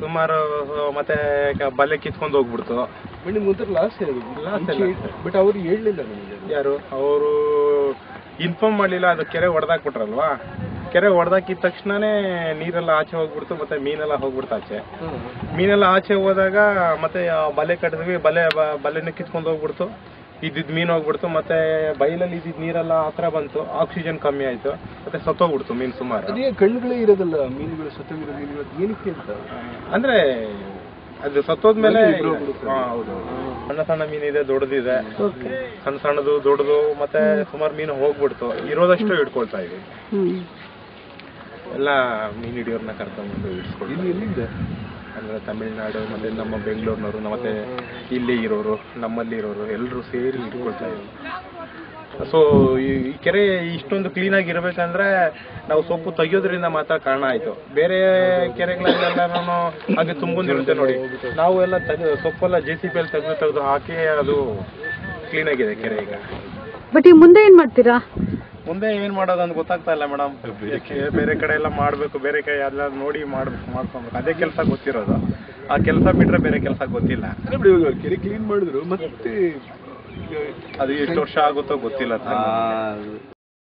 ಸುಮಾರು ಮತ್ತೆ ಬಲೆ ಕಿತ್ಕೊಂಡು ಹೋಗ್ಬಿಡ್ತು. ನಿಮ್ಗೆ ಒಂಥರ ಲಾಸ್ ಬಟ್ ಅವ್ರು ಹೇಳಲಿಲ್ಲ ನನಗೆ. ಯಾರು ಅವರು ಇನ್ಫಾರ್ಮ್ ಮಾಡಲಿಲ್ಲ. ಅದು ಕೆರೆ ಹೊಡೆದಾಕ್ಬಿಟ್ರಲ್ವಾ, ಕೆರೆ ಹೊಡೆದಾಕಿದ ತಕ್ಷಣನೇ ನೀರೆಲ್ಲ ಆಚೆ ಹೋಗ್ಬಿಡ್ತು, ಮತ್ತೆ ಮೀನೆಲ್ಲ ಹೋಗ್ಬಿಡ್ತು ಆಚೆ. ಮೀನೆಲ್ಲ ಆಚೆ ಹೋದಾಗ ಮತ್ತೆ ಬಲೆ ಕಟ್ಟಿದ್ವಿ, ಬಲೆನ ಕಿತ್ಕೊಂಡು ಹೋಗ್ಬಿಡ್ತು, ಇದ್ದಿದ್ ಮೀನು ಹೋಗ್ಬಿಡ್ತು. ಮತ್ತೆ ಬೈಲಲ್ಲಿ ಇದ್ದಿದ್ ನೀರೆಲ್ಲ ಹತ್ರ ಬಂತು, ಆಕ್ಸಿಜನ್ ಕಮ್ಮಿ ಆಯ್ತು, ಮತ್ತೆ ಸತ್ತೋಗ್ಬಿಡ್ತು ಮೀನು ಸುಮಾರು. ಅದೇ ಕಣ್ಣುಗಳೇ ಇರೋದಲ್ಲ ಮೀನುಗಳು, ಸತ್ತೋಗಿರೋ ಮೀನುಗಳು ಏನಕ್ಕೆ ಅಂತ ಅಂದ್ರೆ ಅದು ಸತ್ತೋದ್ಮೇಲೆ ಹೌದು, ಸಣ್ಣ ಸಣ್ಣ ಮೀನಿದೆ, ದೊಡ್ಡದಿದೆ, ಸಣ್ಣ ಸಣ್ಣದು ದೊಡ್ಡದು, ಮತ್ತೆ ಸುಮಾರು ಮೀನು ಹೋಗ್ಬಿಡ್ತು. ಇರೋದಷ್ಟು ಹಿಡ್ಕೊಳ್ತಾ ಇದೀವಿ. ಎಲ್ಲ ಮೀನು ಹಿಡಿಯೋರ್ನ ಕರ್ಕೊಂಡ್ಬಂದು ಹಿಡಿಸ್ಕೊಂಡು ಎಲ್ಲಿಂದ ಅಂದ್ರೆ ತಮಿಳ್ನಾಡು ಮತ್ತೆ ನಮ್ಮ ಬೆಂಗಳೂರಿನವರು ಮತ್ತೆ ಇಲ್ಲಿ ಇರೋರು ನಮ್ಮಲ್ಲಿ ಇರೋರು ಎಲ್ಲರೂ ಸೇರಿ ಹಿಡ್ಕೊಳ್ತಾ ಇದ್ವಿ. ಸೊ ಈ ಕೆರೆ ಇಷ್ಟೊಂದು ಕ್ಲೀನ್ ಆಗಿ ಇರ್ಬೇಕಂದ್ರೆ ನಾವು ಸೊಪ್ಪು ತೆಗಿಯೋದ್ರಿಂದ ಮಾತ್ರ ಕಾರಣ ಆಯ್ತು. ಬೇರೆ ಕೆರೆಗಳೆಲ್ಲನೂ ಹಾಗೆ ತುಂಬಿರುತ್ತೆ ನೋಡಿ, ನಾವು ಎಲ್ಲ ಸೊಪ್ಪೆಲ್ಲ JCB ಅಲ್ಲಿ ತೆಗೆದು ಹಾಕಿ ಅದು ಕ್ಲೀನ್ ಆಗಿದೆ ಕೆರೆ ಈಗ. ಬಟ್ ಈ ಮುಂದೆ ಏನ್ ಮಾಡ್ತೀರಾ? ಮುಂದೆ ಏನ್ ಮಾಡೋದು ಅಂತ ಗೊತ್ತಾಗ್ತಾ ಇಲ್ಲ ಮೇಡಮ್. ಬೇರೆ ಕಡೆ ಎಲ್ಲ ಮಾಡ್ಬೇಕು, ಬೇರೆ ಕಡೆ ಎಲ್ಲ ನೋಡಿ ಮಾಡ್ಕೊಬೇಕು, ಅದೇ ಕೆಲಸ ಗೊತ್ತಿರೋದು. ಆ ಕೆಲಸ ಬಿಟ್ರೆ ಬೇರೆ ಕೆಲಸ ಗೊತ್ತಿಲ್ಲ. ಕೆರೆ ಕ್ಲೀನ್ ಮಾಡಿದ್ರು ಮತ್ತೆ ಅದು ಎಷ್ಟು ವರ್ಷ ಆಗುತ್ತೋ ಗೊತ್ತಿಲ್ಲ.